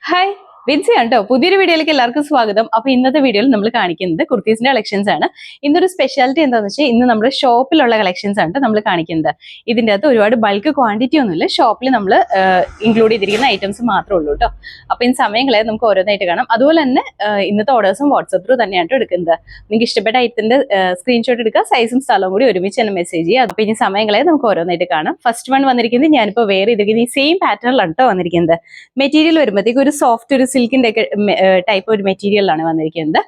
Hi Vincy ഉണ്ടോ പുതിയൊരു വീഡിയോയിലേക്ക് എല്ലാവർക്കും സ്വാഗതം. അപ്പൊ ഇന്നത്തെ വീഡിയോയിൽ നമ്മൾ കാണിക്കുന്നത് കുർത്തീസിന്റെ കളക്ഷൻസ് ആണ്. ഇന്നൊരു സ്പെഷ്യാലിറ്റി എന്താണെന്ന് വെച്ചാൽ ഇന്ന് നമ്മുടെ ഷോപ്പിലുള്ള കളക്ഷൻസ് ആണ് നമ്മൾ കാണിക്കുന്നത്. ഇതിന്റെ അകത്ത് ഒരുപാട് ബൾക്ക് ക്വാണ്ടിറ്റി ഒന്നുമില്ല, ഷോപ്പിൽ നമ്മൾ ഇൻക്ലൂഡ് ചെയ്തിരിക്കുന്ന ഐറ്റംസ് മാത്രമേ ഉള്ളൂ കേട്ടോ. അപ്പൊ ഇന്ന് സമയങ്ങളെ നമുക്ക് ഓരോന്നായിട്ട് കാണാം. അതുപോലെ തന്നെ ഇന്നത്തെ ഓർഡേഴ്സും വാട്സ്ആപ്പ് ത്രൂ തന്നെയാണ് എടുക്കുന്നത്. നിങ്ങൾക്ക് ഇഷ്ടപ്പെട്ട ഐറ്റത്തിന്റെ സ്ക്രീൻഷോട്ട് എടുക്കുക, സൈസും സ്ഥലവും കൂടി ഒരുമിച്ച് തന്നെ മെസ്സേജ് ചെയ്യുക. അപ്പൊ ഇനി സമയങ്ങളെ നമുക്ക് ഓരോന്നായിട്ട് കാണാം. ഫസ്റ്റ് വൺ വന്നിരിക്കുന്നത് ഞാനിപ്പോൾ വേറെ ചെയ്തിരിക്കുന്നത് ഈ സെയിം പാറ്റേണിലാണ് കേട്ടോ വന്നിരിക്കുന്നത്. മെറ്റീരിയൽ വരുമ്പോഴത്തേക്ക് ഒരു സോഫ്റ്റ് ഒരു സിൽക്കിന്റെ ഒക്കെ ടൈപ്പ് ഒരു മെറ്റീരിയലാണ് വന്നിരിക്കുന്നത്.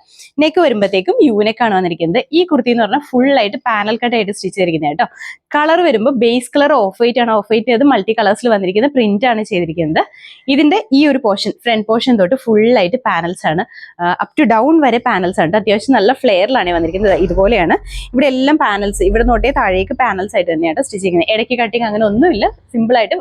നെക്ക് വരുമ്പോഴത്തേക്കും യൂനെക്കാണ് വന്നിരിക്കുന്നത്. ഈ കുർത്തി എന്ന് പറഞ്ഞാൽ ഫുൾ ആയിട്ട് പാനൽ കട്ട് ആയിട്ട് സ്റ്റിച്ച് ചെയ്തിരിക്കുന്നത് കേട്ടോ. കളർ വരുമ്പോൾ ബേസ് കളർ ഓഫ് വൈറ്റ് ആണ്. ഓഫ് വൈറ്റ് അത് മൾട്ടി കളേഴ്സിൽ വന്നിരിക്കുന്ന പ്രിന്റ് ആണ് ചെയ്തിരിക്കുന്നത്. ഇതിന്റെ ഈ ഒരു പോർഷൻ ഫ്രണ്ട് പോർഷൻ തൊട്ട് ഫുൾ ആയിട്ട് പാനൽസ് ആണ്, അപ് ടു ഡൗൺ വരെ പാനൽസ് ആണ്. അത്യാവശ്യം നല്ല ഫ്ലെയറിലാണ് വന്നിരിക്കുന്നത്. ഇതുപോലെയാണ് ഇവിടെ എല്ലാം പാനൽസ്, ഇവിടെ തൊട്ടേ താഴേക്ക് പാനൽസ് ആയിട്ട് തന്നെയാണ് സ്റ്റിച്ച് ചെയ്യുന്നത്. ഇടയ്ക്ക് കട്ടിങ് അങ്ങനെ ഒന്നുമില്ല, സിമ്പിൾ ആയിട്ട്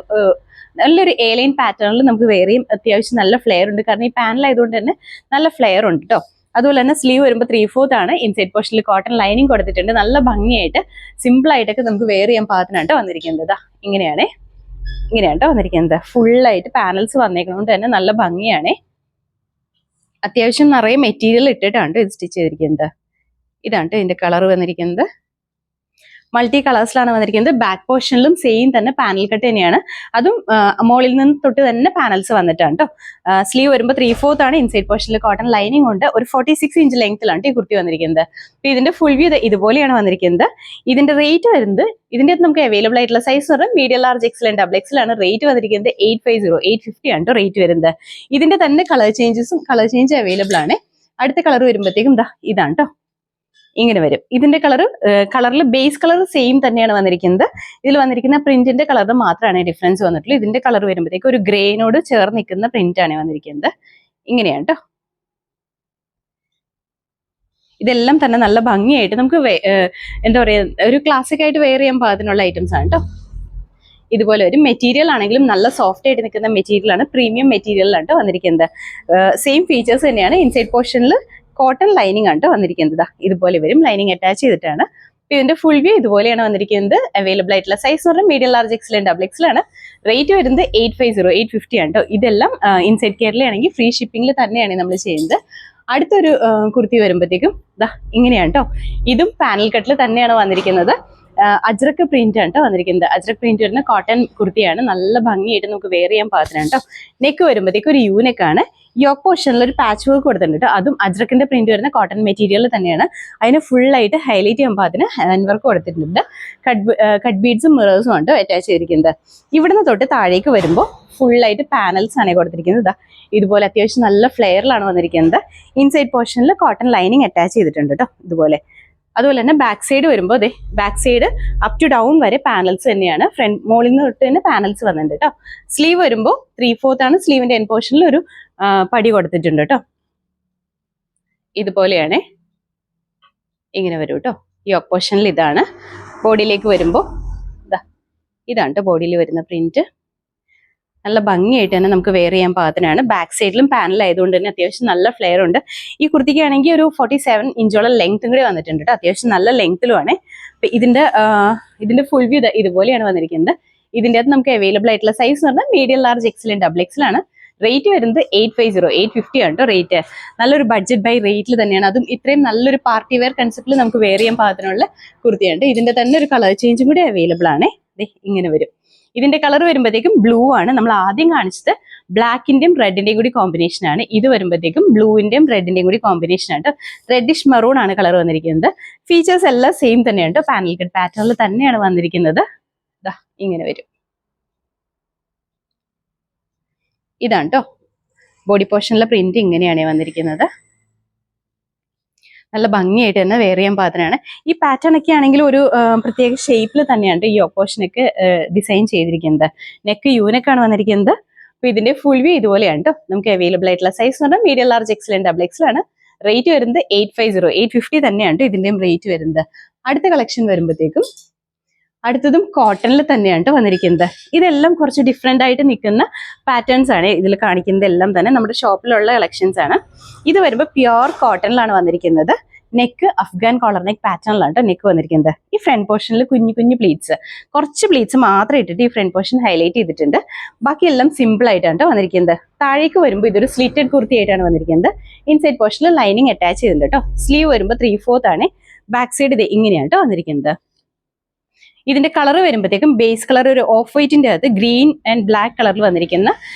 നല്ലൊരു എ ലൈൻ പാറ്റേണിൽ നമുക്ക് വേറെയും അത്യാവശ്യം നല്ല ഫ്ലെയർ ഉണ്ട്. കാരണം ഈ പാനൽ ആയതുകൊണ്ട് തന്നെ നല്ല ഫ്ലെയർ ഉണ്ട് കേട്ടോ. അതുപോലെ തന്നെ സ്ലീവ് വരുമ്പോൾ 3/4 ആണ്. ഇൻസൈഡ് പോർഷനിൽ കോട്ടൺ ലൈനിങ് കൊടുത്തിട്ടുണ്ട്. നല്ല ഭംഗിയായിട്ട് സിമ്പിൾ ആയിട്ടൊക്കെ നമുക്ക് വെയർ ചെയ്യാൻ പാകത്തിനാണ് വന്നിരിക്കുന്നത്. ഇങ്ങനെയാണ് കേട്ടോ വന്നിരിക്കുന്നത്. ഫുള്ളായിട്ട് പാനൽസ് വന്നേക്കുന്നതുകൊണ്ട് തന്നെ നല്ല ഭംഗിയാണ്. അത്യാവശ്യം നിറയെ മെറ്റീരിയൽ ഇട്ടിട്ടാണ് ഇത് സ്റ്റിച്ച് ചെയ്തിരിക്കുന്നത്. ഇതാണ് ഇതിന്റെ കളർ വന്നിരിക്കുന്നത്. മൾട്ടി കളേഴ്സിലാണ് വന്നിരിക്കുന്നത്. ബാക്ക് പോർഷനിലും സെയിം തന്നെ പാനൽ കട്ട് തന്നെയാണ്. അതും മോളിൽ നിന്ന് തൊട്ട് തന്നെ പാനൽസ് വന്നിട്ടാണ് കേട്ടോ. സ്ലീവ് വരുമ്പോൾ 3/4 ആണ്. ഇൻസൈഡ് പോർഷനിൽ കോട്ടൺ ലൈനിങ് ഉണ്ട്. ഒരു 46 ഇഞ്ച് ലെങ്ത്തിലാണ് ഈ കുർത്തി വന്നിരിക്കുന്നത്. അപ്പൊ ഇതിന്റെ ഫുൾ വ്യൂ ഇതുപോലെയാണ് വന്നിരിക്കുന്നത്. ഇതിന്റെ റേറ്റ് വരുന്നത്, ഇതിന്റെ അകത്ത് നമുക്ക് അവൈലബിൾ ആയിട്ടുള്ള സൈസ് പറഞ്ഞാൽ medium large XL and double XL ആണ്. റേറ്റ് വന്നിരിക്കുന്നത് 850 ആണ് റേറ്റ് വരുന്നത്. ഇതിന്റെ തന്നെ കളർ ചേഞ്ച് അവൈലബിൾ ആണ്. അടുത്ത കളർ വരുമ്പോഴത്തേക്കും ഇതാണ് കേട്ടോ, ഇങ്ങനെ വരും. ഇതിന്റെ കളറിൽ ബേസ് കളർ സെയിം തന്നെയാണ് വന്നിരിക്കുന്നത്. ഇതിൽ വന്നിരിക്കുന്ന പ്രിന്റിന്റെ കളറിൽ മാത്രമാണ് ഡിഫറൻസ് വന്നിട്ടുള്ളൂ. ഇതിന്റെ കളർ വരുമ്പോഴത്തേക്ക് ഒരു ഗ്രേനോട് ചേർന്ന് നിൽക്കുന്ന പ്രിന്റ് ആണ് വന്നിരിക്കുന്നത്. ഇങ്ങനെയാണ് കേട്ടോ. ഇതെല്ലാം തന്നെ നല്ല ഭംഗിയായിട്ട് നമുക്ക് എന്താ പറയാ, ഒരു ക്ലാസിക് ആയിട്ട് വെയർ ചെയ്യാൻ പാകത്തിനുള്ള ഐറ്റംസ് ആണ് കേട്ടോ. ഇതുപോലെ ഒരു മെറ്റീരിയൽ ആണെങ്കിലും നല്ല സോഫ്റ്റ് ആയിട്ട് നിൽക്കുന്ന മെറ്റീരിയൽ ആണ്. പ്രീമിയം മെറ്റീരിയലാണ് വന്നിരിക്കുന്നത്. സെയിം ഫീച്ചേഴ്സ് തന്നെയാണ്. ഇൻസൈഡ് പോർഷനിൽ കോട്ടൺ ലൈനിങ് ആണ് വന്നിരിക്കുന്നത്. ഇതുപോലെ വരും, ലൈനിങ് അറ്റാച്ച് ചെയ്തിട്ടാണ്. ഇതിന്റെ ഫുൾ വ്യൂ ഇതുപോലെയാണ് വന്നിരിക്കുന്നത്. അവൈലബിൾ ആയിട്ടുള്ള സൈസ് എന്ന് പറഞ്ഞാൽ medium large XL and double XL ആണ്. റേറ്റ് വരുന്നത് 850 ആണ് കേട്ടോ. ഇതെല്ലാം ഇൻസൈഡ് കേരളയാണെങ്കിൽ ഫ്രീ ഷിപ്പിംഗിൽ തന്നെയാണ് നമ്മൾ ചെയ്യുന്നത്. അടുത്തൊരു കുർത്തി വരുമ്പോഴത്തേക്കും ഇങ്ങനെയാണ് കേട്ടോ. ഇതും പാനൽ കട്ടിൽ തന്നെയാണ് വന്നിരിക്കുന്നത്. അജ്രക്ക് പ്രിന്റ് ആണ് കേട്ടോ വന്നിരിക്കുന്നത്. അജ്രക്ക് പ്രിന്റ് വരുന്ന കോട്ടൺ കുർത്തിയാണ്. നല്ല ഭംഗിയായിട്ട് നമുക്ക് വെയർ ചെയ്യാൻ പാകത്തിനാണ് കേട്ടോ. നെക്ക് വരുമ്പോഴത്തേക്ക് ഒരു യൂനെക്കാണ്. യോക്ക് പോർഷനിൽ ഒരു പാച്ച് വർക്ക് കൊടുത്തിട്ടുണ്ട് കേട്ടോ. അതും അജ്രക്കിന്റെ പ്രിന്റ് വരുന്ന കോട്ടൺ മെറ്റീരിയൽ തന്നെയാണ്. അതിന് ഫുള്ളായിട്ട് ഹൈലൈറ്റ് ചെയ്യാൻ പാകത്തിന് ഹാൻഡ് വർക്ക് കൊടുത്തിട്ടുണ്ട്. കട്ട് ബീഡ്സും മിറേഴ്സും ആണ് അറ്റാച്ച് ചെയ്തിരിക്കുന്നത്. ഇവിടുന്ന് തൊട്ട് താഴേക്ക് വരുമ്പോൾ ഫുള്ളായിട്ട് പാനൽസ് ആണ് കൊടുത്തിരിക്കുന്നത്. ഇതുപോലെ അത്യാവശ്യം നല്ല ഫ്ലെയറിലാണ് വന്നിരിക്കുന്നത്. ഇൻസൈഡ് പോർഷനിൽ കോട്ടൺ ലൈനിങ് അറ്റാച്ച് ചെയ്തിട്ടുണ്ട് കേട്ടോ. ഇതുപോലെ അതുപോലെ തന്നെ ബാക്ക് സൈഡ് വരുമ്പോൾ back side up to down വരെ പാനൽസ് തന്നെയാണ്. ഫ്രണ്ട് മോളിൽ നിന്ന് തൊട്ട് തന്നെ പാനൽസ് വന്നിട്ടുണ്ട് കേട്ടോ. സ്ലീവ് വരുമ്പോൾ 3/4 ആണ്. സ്ലീവിന്റെ എൻ പോർഷനിൽ ഒരു പടി കൊടുത്തിട്ടുണ്ട് കേട്ടോ. ഇതുപോലെയാണ്, ഇങ്ങനെ വരും കേട്ടോ. ഈ ഓപ്പോഷനിൽ ഇതാണ്. ബോഡിയിലേക്ക് വരുമ്പോൾ ഇതാണ് കേട്ടോ ബോഡിയിൽ വരുന്ന പ്രിന്റ്. നല്ല ഭംഗിയായിട്ട് തന്നെ നമുക്ക് വെയർ ചെയ്യാൻ പാകത്തിനാണ്. ബാക്ക് സൈഡിലും പാനൽ ആയതുകൊണ്ട് തന്നെ അത്യാവശ്യം നല്ല ഫ്ലെയർ ഉണ്ട്. ഈ കുർത്തിക്ക് ആണെങ്കിൽ ഒരു 47 ഇഞ്ചോളം ലെങ്ത്തും കൂടി വന്നിട്ടുണ്ട് കേട്ടോ. അത്യാവശ്യം നല്ല ലെങ്ത്തിലുമാണ്. അപ്പൊ ഇതിന്റെ ഫുൾ വ്യൂ ഇതുപോലെയാണ് വന്നിരിക്കുന്നത്. ഇതിന്റെ അകത്ത് നമുക്ക് അവൈലബിൾ ആയിട്ടുള്ള സൈസ് എന്ന് പറഞ്ഞാൽ medium large XL and double XL ആണ്. റേറ്റ് വരുന്നത് 850 ആണ് കേട്ടോ റേറ്റ്. നല്ലൊരു ബഡ്ജറ്റ് ബൈ റേറ്റിൽ തന്നെയാണ്. അതും ഇത്രയും നല്ലൊരു പാർട്ടി വെയർ കൺസെപ്റ്റിൽ നമുക്ക് വെയർ ചെയ്യാൻ പാകത്തിനുള്ള കുർത്തിയാണ്. ഇതിന്റെ തന്നെ ഒരു കളർ ചേഞ്ചും കൂടി അവൈലബിൾ ആണ്. ഇങ്ങനെ വരും. ഇതിന്റെ കളർ വരുമ്പോഴത്തേക്കും ബ്ലൂ ആണ്. നമ്മൾ ആദ്യം കാണിച്ചത് ബ്ലാക്കിന്റെയും റെഡിന്റെയും കൂടി കോമ്പിനേഷൻ ആണ്. ഇത് വരുമ്പോഴത്തേക്കും ബ്ലൂവിന്റെയും റെഡിന്റെയും കൂടി കോമ്പിനേഷൻ ആണ്. റെഡിഷ് മെറൂൺ ആണ് കളർ വന്നിരിക്കുന്നത്. ഫീച്ചേഴ്സ് എല്ലാം സെയിം തന്നെയാണ്. പാനൽ കട്ട് പാറ്റേണിൽ തന്നെയാണ് വന്നിരിക്കുന്നത്. ഇങ്ങനെ വരും. ഇതാണ് കേട്ടോ ബോഡി പോർഷനിലെ പ്രിന്റ്. ഇങ്ങനെയാണ് വന്നിരിക്കുന്നത്. നല്ല ഭംഗിയായിട്ട് തന്നെ വെയർ ചെയ്യാൻ പാകത്തിനാണ്. ഈ പാറ്റേൺ ഒക്കെ ആണെങ്കിൽ ഒരു പ്രത്യേക ഷേപ്പിൽ തന്നെയാണ് ഈ ഓപ്പോഷനൊക്കെ ഡിസൈൻ ചെയ്തിരിക്കുന്നത്. നെക്ക് യൂനെക്കാണ് വന്നിരിക്കുന്നത്. അപ്പൊ ഇതിന്റെ ഫുൾ വ്യൂ ഇതുപോലെയാണ് കേട്ടോ. നമുക്ക് അവൈലബിൾ ആയിട്ടുള്ള സൈസ് എന്ന് പറഞ്ഞാൽ medium large XL and double XL ആണ്. റേറ്റ് വരുന്നത് 850 തന്നെയാണ് ഇതിന്റെയും റേറ്റ് വരുന്നത്. അടുത്ത കളക്ഷൻ വരുമ്പോഴത്തേക്കും അടുത്തതും കോട്ടണിൽ തന്നെയാണ് വന്നിരിക്കുന്നത്. ഇതെല്ലാം കുറച്ച് ഡിഫറെന്റ് ആയിട്ട് നിൽക്കുന്ന പാറ്റേൺസ് ആണ് ഇതിൽ കാണിക്കുന്നത്. എല്ലാം തന്നെ നമ്മുടെ ഷോപ്പിലുള്ള കളക്ഷൻസ് ആണ്. ഇത് വരുമ്പോൾ പ്യുവർ കോട്ടണിലാണ് വന്നിരിക്കുന്നത്. നെക്ക് അഫ്ഗാൻ കോളർ നെക്ക് പാറ്റേണിലാണ് കേട്ടോ നെക്ക് വന്നിരിക്കുന്നത്. ഈ ഫ്രണ്ട് പോർഷനിൽ കുഞ്ഞു കുഞ്ഞു പ്ലീറ്റ്സ്, കുറച്ച് പ്ലീറ്റ്സ് മാത്രം ഇട്ടിട്ട് ഈ ഫ്രണ്ട് പോർഷൻ ഹൈലൈറ്റ് ചെയ്തിട്ടുണ്ട്. ബാക്കിയെല്ലാം സിമ്പിൾ ആയിട്ടാണ് കേട്ടോ വന്നിരിക്കുന്നത്. താഴേക്ക് വരുമ്പോൾ ഇതൊരു സ്ലിറ്റഡ് കുർത്തി ആയിട്ടാണ് വന്നിരിക്കുന്നത്. ഇൻസൈഡ് പോർഷനിൽ ലൈനിങ് അറ്റാച്ച് ചെയ്തിട്ടുണ്ട് കേട്ടോ. സ്ലീവ് വരുമ്പോൾ 3/4 ആണ്. ബാക്ക് സൈഡ് ഇത് ഇങ്ങനെയാണ് കേട്ടോ വന്നിരിക്കുന്നത്. ഇതിന്റെ കളർ വരുമ്പോഴത്തേക്കും ബേസ് കളർ ഒരു ഓഫ് വൈറ്റിന്റെ അകത്ത് ഗ്രീൻ ആൻഡ് ബ്ലാക്ക് കളറിൽ വന്നിരിക്കുന്ന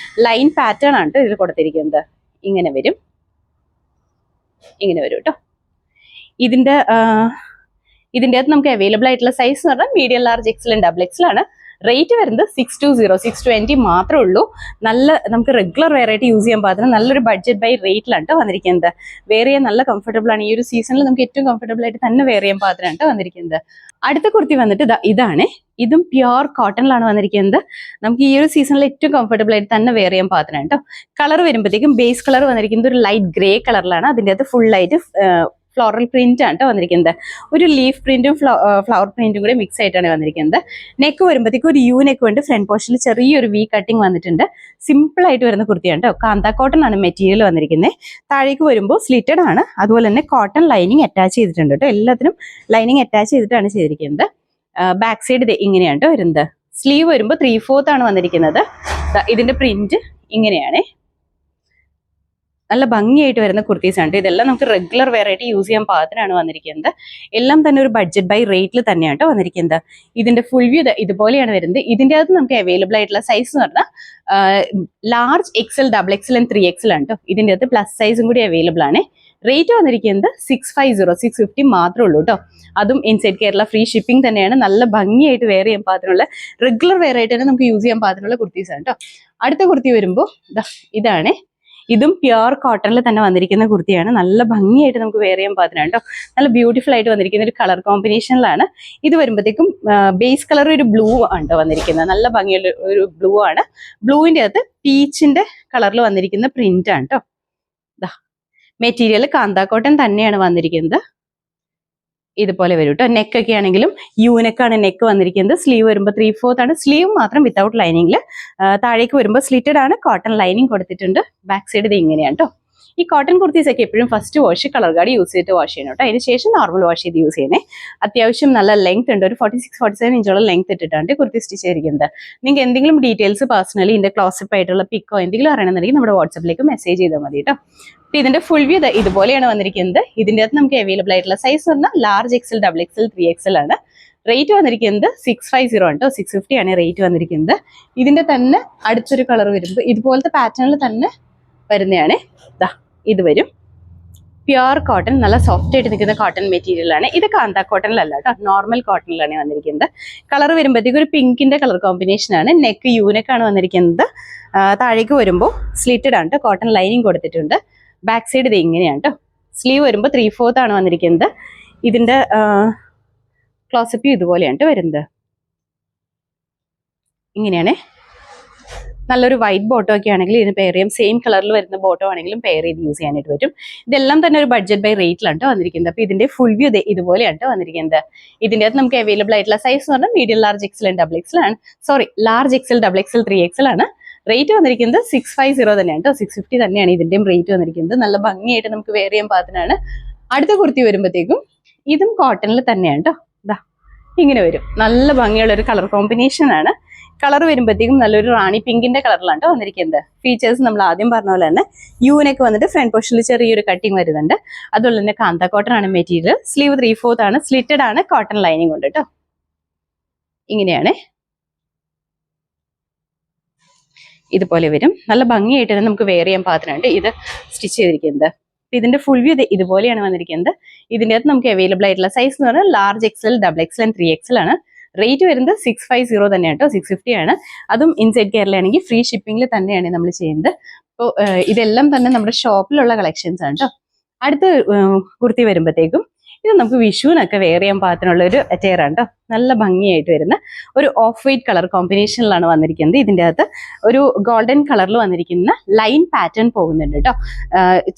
ലൈൻ പാറ്റേൺ ആണ് ഇതിൽ കൊടുത്തിരിക്കുന്നത്. ഇങ്ങനെ വരും കേട്ടോ. ഇതിന്റെ അകത്ത് നമുക്ക് അവൈലബിൾ ആയിട്ടുള്ള സൈസ് എന്ന് പറഞ്ഞാൽ medium, large, XL and double XL ആണ്. റേറ്റ് വരുന്നത് 620 മാത്രമേ ഉള്ളൂ. നല്ല നമുക്ക് റെഗുലർ വെയർ ആയിട്ട് യൂസ് ചെയ്യാൻ പാകത്തിന് നല്ലൊരു ബഡ്ജറ്റ് ബൈ റേറ്റിലാണ് കേട്ടോ വന്നിരിക്കുന്നത്. വെയർ ചെയ്യാൻ നല്ല കംഫർട്ടബിൾ ആണ്. ഈ ഒരു സീസണിൽ നമുക്ക് ഏറ്റവും കംഫർട്ടബിൾ ആയിട്ട് തന്നെ വെയർ ചെയ്യാൻ പാകത്തിനാണ് കേട്ടോ വന്നിരിക്കുന്നത്. അടുത്ത കുർത്തി വന്നിട്ട് ഇതാണ്. ഇതും പ്യുവർ കോട്ടണിലാണ് വന്നിരിക്കുന്നത്. നമുക്ക് ഈ ഒരു സീസണിൽ ഏറ്റവും കംഫർട്ടബിൾ ആയിട്ട് തന്നെ വെയർ ചെയ്യാൻ പാകത്തിനാണ് കേട്ടോ. കളർ വരുമ്പോഴത്തേക്കും ബേസ് കളർ വന്നിരിക്കുന്നത് ഒരു ലൈറ്റ് ഗ്രേ കളറിലാണ്. അതിൻ്റെ അകത്ത് ഫുൾ ആയിട്ട് ഫ്ലോറൽ പ്രിന്റ് ആണ് വന്നിരിക്കുന്നത്. ഒരു ലീഫ് പ്രിന്റും ഫ്ലവർ പ്രിന്റും കൂടെ മിക്സ് ആയിട്ടാണ് വന്നിരിക്കുന്നത്. നെക്ക് വരുമ്പോഴത്തേക്കും ഒരു യു നെക്ക് വേണ്ടി ഫ്രണ്ട് പോർഷനിൽ ചെറിയൊരു വി കട്ടിങ് വന്നിട്ടുണ്ട്. സിമ്പിൾ ആയിട്ട് വരുന്ന കുർത്തിയാണ് കേട്ടോ. കാന്ത കോട്ടൺ ആണ് മെറ്റീരിയൽ വന്നിരിക്കുന്നത്. താഴേക്ക് വരുമ്പോൾ സ്ലിറ്റഡ് ആണ്. അതുപോലെ തന്നെ കോട്ടൺ ലൈനിങ് അറ്റാച്ച് ചെയ്തിട്ടുണ്ട് കേട്ടോ. എല്ലാത്തിനും ലൈനിങ് അറ്റാച്ച് ചെയ്തിട്ടാണ് ചെയ്തിരിക്കുന്നത്. ബാക്ക് സൈഡ് ഇത് ഇങ്ങനെയാണ് കേട്ടോ വരുന്നത്. സ്ലീവ് വരുമ്പോൾ 3/4 ആണ് വന്നിരിക്കുന്നത്. ഇതിന്റെ പ്രിന്റ് ഇങ്ങനെയാണ്. നല്ല ഭംഗിയായിട്ട് വരുന്ന കുർത്തീസ് ആണ്. ഇതെല്ലാം നമുക്ക് റെഗുലർ വെയർ ആയിട്ട് യൂസ് ചെയ്യാൻ പാകത്തിനാണ് വന്നിരിക്കുന്നത്. എല്ലാം തന്നെ ഒരു ബഡ്ജറ്റ് ബൈ റേറ്റിൽ തന്നെയാണ് വന്നിരിക്കുന്നത്. ഇതിന്റെ ഫുൾ വ്യൂ ഇതുപോലെയാണ് വരുന്നത്. ഇതിന്റെ അകത്ത് നമുക്ക് അവൈലബിൾ ആയിട്ടുള്ള സൈസ് എന്ന് പറഞ്ഞാൽ large, XL, double XL and 3XL ആണ് കേട്ടോ. ഇതിന്റെ അകത്ത് പ്ലസ് സൈസും കൂടി അവൈലബിൾ ആണ്. റേറ്റ് വന്നിരിക്കുന്നത് 650 മാത്രമേ ഉള്ളൂ കേട്ടോ. അതും ഇൻസൈഡ് കേരള ഫ്രീ ഷിപ്പിംഗ് തന്നെയാണ്. നല്ല ഭംഗിയായിട്ട് വെയർ ചെയ്യാൻ പാകത്തിനുള്ള റെഗുലർ വെയർ ആയിട്ട് തന്നെ നമുക്ക് യൂസ് ചെയ്യാൻ പാകത്തിനുള്ള കുർത്തീസ് ആണ് കേട്ടോ. അടുത്ത കുർത്തി വരുമ്പോൾ ഇതാണ്. ഇതും പ്യുവർ കോട്ടണിൽ തന്നെ വന്നിരിക്കുന്ന കുർത്തിയാണ്. നല്ല ഭംഗിയായിട്ട് നമുക്ക് വെയർ ചെയ്യാൻ പാകത്തിനാണ് കേട്ടോ. നല്ല ബ്യൂട്ടിഫുൾ ആയിട്ട് വന്നിരിക്കുന്ന ഒരു കളർ കോമ്പിനേഷനിലാണ്. ഇത് വരുമ്പോഴത്തേക്കും ബേസ് കളർ ഒരു ബ്ലൂ ആണ് വന്നിരിക്കുന്നത്. നല്ല ഭംഗിയുള്ള ഒരു ബ്ലൂ ആണ്. ബ്ലൂവിന്റെ അകത്ത് പീച്ചിന്റെ കളറിൽ വന്നിരിക്കുന്ന പ്രിന്റ് ആണ് കേട്ടോ. മെറ്റീരിയൽ കാന്ത കോട്ടൺ തന്നെയാണ് വന്നിരിക്കുന്നത്. ഇതുപോലെ വരും കേട്ടോ. നെക്ക് ഒക്കെ ആണെങ്കിലും യൂനെക്കാണ് നെക്ക് വന്നിരിക്കുന്നത്. സ്ലീവ് വരുമ്പോൾ 3/4 ആണ്. സ്ലീവ് മാത്രം വിത്തൗട്ട് ലൈനിങ്ങിൽ. താഴേക്ക് വരുമ്പോൾ സ്ലിറ്റഡ് ആണ്. കോട്ടൺ ലൈനിങ് കൊടുത്തിട്ടുണ്ട്. ബാക്ക് സൈഡ് ഇത് ഇങ്ങനെയാണ് കേട്ടോ. ഈ കോട്ടൺ കുർത്തീസ് ഒക്കെ എപ്പോഴും first wash colour guard use ചെയ്തിട്ട് വാഷ് ചെയ്യണം കേട്ടോ. അതിന് ശേഷം നോർമൽ വാഷ് ചെയ്ത് യൂസ് ചെയ്യണേ. അത്യാവശ്യം നല്ല ലെങ്ത് ഉണ്ട്. ഒരു 46-47 ഇഞ്ചോളം ലെങ്ത് ഇട്ടിട്ടാണ് കുർത്തി സ്റ്റിച്ച് ചെയ്തിരിക്കുന്നത്. നിങ്ങൾക്ക് എന്തെങ്കിലും ഡീറ്റെയിൽസ് പേഴ്സണലി ഇതിന്റെ ക്ലോസപ്പ് ആയിട്ടുള്ള പിക്കോ എന്തെങ്കിലും അറിയണമെന്നുണ്ടെങ്കിൽ നമ്മുടെ വാട്സപ്പിലേക്ക് മെസ്സേജ് ചെയ്താൽ മതി കേട്ടോ. ഇതിന്റെ ഫുൾ വ്യൂ ഇതുപോലെയാണ് വന്നിരിക്കുന്നത്. ഇതിന്റെ അകത്ത് നമുക്ക് അവൈലബിൾ ആയിട്ടുള്ള സൈസ് പറഞ്ഞാൽ large, XL, double XL, 3XL ആണ്. റേറ്റ് വന്നിരിക്കുന്നത് 650 ആണ് കേട്ടോ. 650 ആണ് റേറ്റ് വന്നിരിക്കുന്നത്. ഇതിന്റെ തന്നെ അടുത്തൊരു കളർ വരുമ്പോൾ ഇതുപോലത്തെ പാറ്റേണിൽ തന്നെ വരുന്നതാണ്. ഇത് വരും പ്യുവർ കോട്ടൺ. നല്ല സോഫ്റ്റ് ആയിട്ട് നിൽക്കുന്ന കോട്ടൺ മെറ്റീരിയൽ ആണ്. ഇത് കാന്ത കോട്ടണിലല്ല കേട്ടോ, നോർമൽ കോട്ടണിലാണ് വന്നിരിക്കുന്നത്. കളർ വരുമ്പോഴത്തേക്ക് ഒരു പിങ്കിന്റെ കളർ കോമ്പിനേഷൻ ആണ്. നെക്ക് യൂനെക്കാണ് വന്നിരിക്കുന്നത്. താഴേക്ക് വരുമ്പോൾ സ്ലിറ്റഡ് ആണ് കേട്ടോ. കോട്ടൺ ലൈനിങ് കൊടുത്തിട്ടുണ്ട്. ബാക്ക് സൈഡ് ഇത് ഇങ്ങനെയാണ് കേട്ടോ. സ്ലീവ് വരുമ്പോൾ 3/4 ആണ് വന്നിരിക്കുന്നത്. ഇതിന്റെ ക്ലോസപ്പ് ഇതുപോലെയാണ് വരുന്നത്. ഇങ്ങനെയാണ്. നല്ലൊരു വൈറ്റ് ബോട്ടോ ഒക്കെ ആണെങ്കിൽ ഇതിന് പെയർ ചെയ്യാം. സെയിം കളറിൽ വരുന്ന ബോട്ടോ ആണെങ്കിലും പെയർ ചെയ്ത് യൂസ് ചെയ്യാനായിട്ട് പറ്റും. ഇതെല്ലാം തന്നെ ഒരു ബഡ്ജറ്റ് ബൈ റേറ്റിലാണ് വന്നിരിക്കുന്നത്. അപ്പോൾ ഇതിന്റെ ഫുൾ വ്യൂ ഇതുപോലെയാണ് വന്നിരിക്കുന്നത്. ഇതിന്റെ അകത്ത് നമുക്ക് അവൈലബിൾ ആയിട്ടുള്ള സൈസ് എന്ന് പറഞ്ഞാൽ medium, large, XL and double XL ആണ്. Large, XL, double XL, 3XL ആണ്. റേറ്റ് വന്നിരിക്കുന്നത് 650 തന്നെയാണ് കേട്ടോ. 650 തന്നെയാണ് ഇതിന്റെയും റേറ്റ് വന്നിരിക്കുന്നത്. നല്ല ഭംഗിയായിട്ട് നമുക്ക് വെയർ ചെയ്യാൻ പാകത്തിനാണ്. അടുത്ത കുർത്തി വരുമ്പോഴത്തേക്കും ഇതും കോട്ടണിൽ തന്നെയാണ് കേട്ടോ. ഇങ്ങനെ വരും. നല്ല ഭംഗിയുള്ള ഒരു കളർ കോമ്പിനേഷൻ ആണ്. കളർ വരുമ്പോഴത്തേക്കും നല്ലൊരു റാണി പിങ്കിന്റെ കളറിലാണ് വന്നിരിക്കുന്നത്. ഫീച്ചേഴ്സ് നമ്മൾ ആദ്യം പറഞ്ഞ പോലെ തന്നെ യൂനെക്ക് വന്നിട്ട് ഫ്രണ്ട് പോർഷനിൽ ചെറിയൊരു കട്ടിങ് വരുന്നുണ്ട്. അതുപോലെ തന്നെ കാന്ത കോട്ടൺ ആണ് മെറ്റീരിയൽ. സ്ലീവ് 3/4 ആണ്. സ്ലിറ്റഡ് ആണ്. കോട്ടൺ ലൈനിങ് ഉണ്ട് കേട്ടോ. ഇങ്ങനെയാണ്. ഇതുപോലെ വരും. നല്ല ഭംഗിയായിട്ട് തന്നെ നമുക്ക് വെയർ ചെയ്യാൻ പാകത്തിനുണ്ട് ഇത് സ്റ്റിച്ച് ചെയ്തിരിക്കുന്നത്. ഇതിന്റെ ഫുൾ വ്യൂ ഇതുപോലെയാണ് വന്നിരിക്കുന്നത്. ഇതിന്റെ അകത്ത് നമുക്ക് അവൈലബിൾ ആയിട്ടുള്ള സൈസ് എന്ന് പറഞ്ഞാൽ large, XL, double XL and 3XL ആണ്. റേറ്റ് വരുന്നത് 650 തന്നെയാണ് കേട്ടോ. 650 ആണ്. അതും ഇൻസൈഡ് കേരള ആണെങ്കിൽ ഫ്രീ ഷിപ്പിംഗിൽ തന്നെയാണ് നമ്മൾ ചെയ്യുന്നത്. അപ്പോൾ ഇതെല്ലാം തന്നെ നമ്മുടെ ഷോപ്പിലുള്ള കളക്ഷൻസ് ആണ് കേട്ടോ. അടുത്ത കുർത്തി വരുമ്പോഴത്തേക്കും ഇത് നമുക്ക് വിഷുവിനൊക്കെ വെയർ ചെയ്യാൻ പാകത്തിനുള്ള ഒരു അറ്റയറാണ് കേട്ടോ. നല്ല ഭംഗിയായിട്ട് വരുന്ന ഒരു ഓഫ് വൈറ്റ് കളർ കോമ്പിനേഷനിലാണ് വന്നിരിക്കുന്നത്. ഇതിൻ്റെ അകത്ത് ഒരു ഗോൾഡൻ കളറിൽ വന്നിരിക്കുന്ന ലൈൻ പാറ്റേൺ പോകുന്നുണ്ട് കേട്ടോ.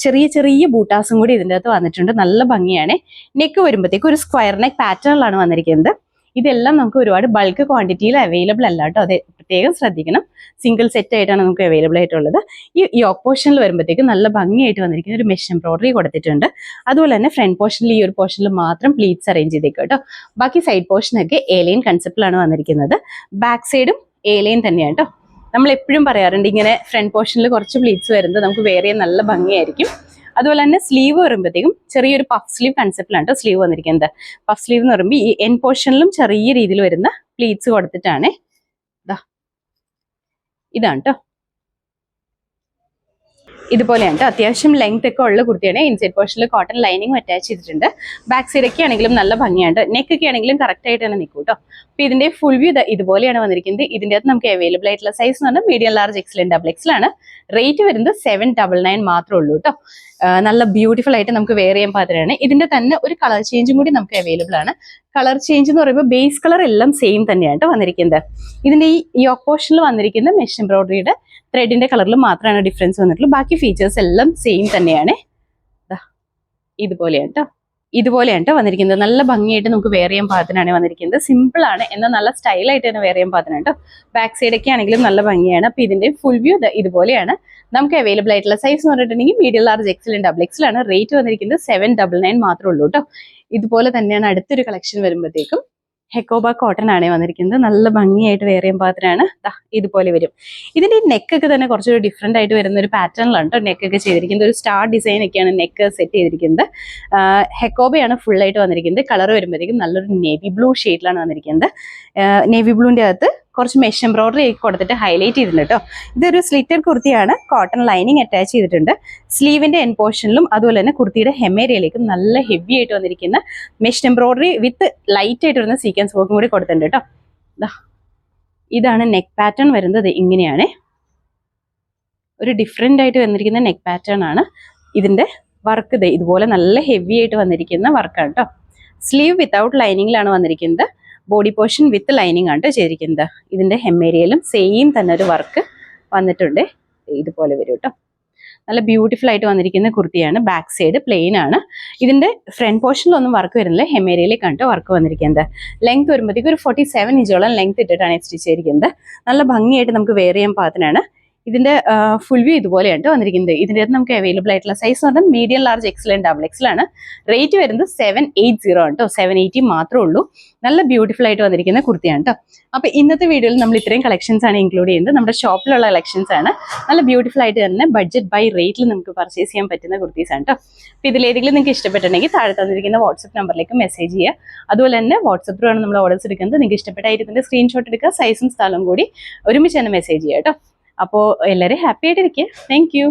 ചെറിയ ചെറിയ ബൂട്ടാസും കൂടി ഇതിൻ്റെ അകത്ത് വന്നിട്ടുണ്ട്. നല്ല ഭംഗിയാണ്. നെക്ക് വരുമ്പോഴത്തേക്കും ഒരു സ്ക്വയർ നെക്ക് പാറ്റേണിലാണ് വന്നിരിക്കുന്നത്. ഇതെല്ലാം നമുക്ക് ഒരുപാട് ബൾക്ക് ക്വാണ്ടിറ്റിയിൽ അവൈലബിൾ അല്ല കേട്ടോ, അത് പ്രത്യേകം ശ്രദ്ധിക്കണം. സിംഗിൾ സെറ്റ് ആയിട്ടാണ് നമുക്ക് അവൈലബിൾ ആയിട്ടുള്ളത്. ഈ യോക്ക് പോർഷനിൽ വരുമ്പോഴത്തേക്ക് നല്ല ഭംഗിയായിട്ട് വന്നിരിക്കുന്ന ഒരു മെഷ് എംബ്രോയിഡറി കൊടുത്തിട്ടുണ്ട്. അതുപോലെ തന്നെ ഫ്രണ്ട് പോർഷനിൽ ഈ ഒരു പോർഷനിൽ മാത്രം പ്ലീറ്റ്സ് അറേഞ്ച് ചെയ്തേക്കും കേട്ടോ. ബാക്കി സൈഡ് പോർഷനൊക്കെ എലൈൻ കൺസെപ്റ്റിലാണ് വന്നിരിക്കുന്നത്. ബാക്ക് സൈഡും എലൈൻ തന്നെയാണ് കേട്ടോ. നമ്മൾ എപ്പോഴും പറയാറുണ്ട് ഇങ്ങനെ ഫ്രണ്ട് പോർഷനിൽ കുറച്ച് പ്ലീറ്റ്സ് വരുന്നത് നമുക്ക് വേറെ നല്ല ഭംഗിയായിരിക്കും. അതുപോലെ തന്നെ സ്ലീവ് വരുമ്പോഴത്തേക്കും ചെറിയൊരു പഫ് സ്ലീവ് കൺസെപ്റ്റിലാണ് സ്ലീവ് വന്നിരിക്കുന്നത്. പഫ് സ്ലീവ് എന്ന് പറയുമ്പോൾ ഈ എൻ പോർഷനിലും ചെറിയ രീതിയിൽ വരുന്ന പ്ലീറ്റ്സ് കൊടുത്തിട്ടാണ്. ഇതാണ് കേട്ടോ, ഇതുപോലെയാണ് കേട്ടോ. അത്യാവശ്യം ലെങ്ത് ഒക്കെ ഉള്ള കുർത്തിയാണ്. ഇൻസൈഡ് പോർഷനിൽ കോട്ടൺ ലൈനിങ് അറ്റാച്ച് ചെയ്തിട്ടുണ്ട്. ബാക്ക് സൈഡ് ഒക്കെ ആണെങ്കിലും നല്ല ഭംഗിയാണ്. നെക്ക് ഒക്കെ ആണെങ്കിലും കറക്റ്റ് ആയിട്ട് തന്നെ നിൽക്കും കേട്ടോ. അപ്പൊ ഇതിന്റെ ഫുൾ വ്യൂ ഇതുപോലെയാണ് വന്നിരിക്കുന്നത്. ഇതിന്റെ അകത്ത് നമുക്ക് അവൈലബിൾ ആയിട്ടുള്ള സൈസ് എന്ന് പറഞ്ഞാൽ medium, large, XL, double XL ആണ്. റേറ്റ് വരുന്നത് 799 മാത്രമേ ഉള്ളൂ കേട്ടോ. നല്ല ബ്യൂട്ടിഫുൾ ആയിട്ട് നമുക്ക് വെയർ ചെയ്യാൻ പാത്രമാണ്. ഇതിന്റെ തന്നെ ഒരു കളർ ചേഞ്ചും കൂടി നമുക്ക് അവൈലബിൾ ആണ്. കളർ ചേഞ്ച് എന്ന് പറയുമ്പോൾ ബേസ് കളർ എല്ലാം സെയിം തന്നെയാണ് വന്നിരിക്കുന്നത്. ഇതിന്റെ ഈ യോക്ക് പോർഷനിൽ വന്നിരിക്കുന്ന മെഷ് എംബ്രോയിഡറിയുടെ ത്രെഡിന്റെ കളറിൽ മാത്രമാണ് ഡിഫറൻസ് വന്നിട്ടുള്ളൂ. ബാക്കി ഫീച്ചേഴ്സ് എല്ലാം സെയിം തന്നെയാണ്. ഇതുപോലെയാണ് കേട്ടോ, ഇതുപോലെയാണ് കേട്ടോ വന്നിരിക്കുന്നത്. നല്ല ഭംഗിയായിട്ട് നമുക്ക് വെയർ ചെയ്യാൻ പാകത്തിനാണ് വന്നിരിക്കുന്നത്. സിമ്പിൾ ആണ്, എന്നാൽ നല്ല സ്റ്റൈലായിട്ട് തന്നെ വെയർ ചെയ്യാൻ പാകത്തിനാണ് കേട്ടോ. ബാക്ക് സൈഡ് ഒക്കെ ആണെങ്കിലും നല്ല ഭംഗിയാണ്. അപ്പൊ ഇതിന്റെ ഫുൾ വ്യൂ ഇതുപോലെയാണ്. നമുക്ക് അവൈലബിൾ ആയിട്ടുള്ള സൈസ് എന്ന് പറഞ്ഞിട്ടുണ്ടെങ്കിൽ medium, large, XL, double XL ആണ്. റേറ്റ് വന്നിരിക്കുന്നത് 799 മാത്രമേ ഉള്ളൂ കേട്ടോ. ഇതുപോലെ തന്നെയാണ് അടുത്തൊരു കളക്ഷൻ വരുമ്പോഴത്തേക്കും. ഹെക്കോബ കോട്ടൺ ആണ് വന്നിരിക്കുന്നത്. നല്ല ഭംഗിയായിട്ട് വെയർ ചെയ്യാൻ പാകത്തിനാണ്. ഇതുപോലെ വരും. ഇതിന്റെ നെക്കൊക്കെ തന്നെ കുറച്ചൊരു ഡിഫറെന്റ് ആയിട്ട് വരുന്ന ഒരു പാറ്റേണിലാണ് കേട്ടോ നെക്കൊക്കെ ചെയ്തിരിക്കുന്നത്. ഒരു സ്റ്റാർ ഡിസൈൻ ഒക്കെയാണ് നെക്ക് സെറ്റ് ചെയ്തിരിക്കുന്നത്. ഹെക്കോബയാണ് ഫുൾ ആയിട്ട് വന്നിരിക്കുന്നത്. കളർ വരുമ്പോഴത്തേക്കും നല്ലൊരു നേവി ബ്ലൂ ഷെയ്ഡിലാണ് വന്നിരിക്കുന്നത്. നേവി ബ്ലൂവിന്റെ അകത്ത് കുറച്ച് മെഷ് എംബ്രോയിഡറി കൊടുത്തിട്ട് ഹൈലൈറ്റ് ചെയ്തിട്ടുണ്ട് കേട്ടോ. ഇതൊരു സ്ലിറ്റഡ് കുർത്തിയാണ്. കോട്ടൺ ലൈനിങ് അറ്റാച്ച് ചെയ്തിട്ടുണ്ട്. സ്ലീവിന്റെ എൻ പോർഷനിലും അതുപോലെ തന്നെ കുർത്തിയുടെ ഹെമേരിയയിലേക്കും നല്ല ഹെവി ആയിട്ട് വന്നിരിക്കുന്ന മെഷ് എംബ്രോയിഡറി വിത്ത് ലൈറ്റ് ആയിട്ട് വരുന്ന സീക്വൻസ് വർക്കും കൂടി കൊടുത്തിട്ടുണ്ട് കേട്ടോ. ഇതാണ് നെക്ക് പാറ്റേൺ വരുന്നത്. ഇങ്ങനെയാണ് ഒരു ഡിഫറെന്റ് ആയിട്ട് വന്നിരിക്കുന്ന നെക്ക് പാറ്റേൺ ആണ്. ഇതിന്റെ വർക്ക് ഇതുപോലെ നല്ല ഹെവി ആയിട്ട് വന്നിരിക്കുന്ന വർക്കാണ് കേട്ടോ. സ്ലീവ് വിത്തൗട്ട് ലൈനിങ്ങിലാണ് വന്നിരിക്കുന്നത്. ബോഡി പോർഷൻ വിത്ത് ലൈനിങ് ആണ് ചെയ്തിരിക്കുന്നത്. ഇതിന്റെ ഹെമ്മേരിയയിലും സെയിം തന്നെ ഒരു വർക്ക് വന്നിട്ടുണ്ട്. ഇതുപോലെ വരും കേട്ടോ. നല്ല ബ്യൂട്ടിഫുൾ ആയിട്ട് വന്നിരിക്കുന്ന കുർത്തിയാണ്. ബാക്ക് സൈഡ് പ്ലെയിൻ ആണ്. ഇതിന്റെ ഫ്രണ്ട് പോർഷനിലൊന്നും വർക്ക് വരുന്നില്ല. ഹെമ്മേരിയയിലേക്കാണ് കേട്ടോ വർക്ക് വന്നിരിക്കുന്നത്. ലെങ്ത് വരുമ്പോഴത്തേക്ക് ഒരു 47 ഇഞ്ചോളം ലെങ്ത് ഇട്ടിട്ടാണ് സ്റ്റിച്ച് ചെയ്തിരിക്കുന്നത്. നല്ല ഭംഗിയായിട്ട് നമുക്ക് വെയർ ചെയ്യാൻ പാകത്തിനാണ്. ഇതിന്റെ ഫുൾ വ്യൂ ഇതുപോലെയാണ് വന്നിരിക്കുന്നത്. ഇതിന്റെ അകത്ത് നമുക്ക് അവൈലബിൾ ആയിട്ടുള്ള സൈസ് എന്ന് പറഞ്ഞാൽ medium, large, XL, double XL ആണ്. റേറ്റ് വരുന്നത് 780 ആണ് കേട്ടോ. 780 മാത്രമേ ഉള്ളൂ. നല്ല ബ്യൂട്ടിഫുൾ ആയിട്ട് വന്നിരിക്കുന്ന കുർത്തിയാണ് കേട്ടോ. അപ്പൊ ഇന്നത്തെ വീഡിയോയിൽ നമ്മൾ ഇത്രയും കളക്ഷൻസ് ആണ് ഇൻക്ലൂഡ് ചെയ്യുന്നത്. നമ്മുടെ ഷോപ്പിലുള്ള കളക്ഷൻസ് ആണ്. നല്ല ബ്യൂട്ടിഫുൾ ആയിട്ട് തന്നെ ബഡ്ജറ്റ് ബൈ റേറ്റിൽ നമുക്ക് പർച്ചേസ് ചെയ്യാൻ പറ്റുന്ന കുർത്തീസ് ആണ് കേട്ടോ. അപ്പൊ ഇതിലേതെങ്കിലും നിങ്ങൾക്ക് ഇഷ്ടപ്പെട്ടിട്ടുണ്ടെങ്കിൽ താഴെ തന്നിരിക്കുന്ന വാട്സ്ആപ്പ് നമ്പറിലേക്ക് മെസ്സേജ് ചെയ്യുക. അതുപോലെ തന്നെ വാട്സ്ആപ്പ് ത്രൂ ആണ് നമ്മൾ ഓർഡേഴ്സ് എടുക്കുന്നത്. നിങ്ങൾക്ക് ഇഷ്ടപ്പെട്ടായിട്ട് ഇതിന്റെ സ്ക്രീൻഷോട്ട് എടുക്കുക. സൈസും സ്ഥലവും കൂടി ഒരുമിച്ച് തന്നെ മെസ്സേജ് ചെയ്യുക കേട്ടോ. അപ്പോൾ എല്ലാവരും ഹാപ്പി ആയിട്ടിരിക്കുക. Thank you.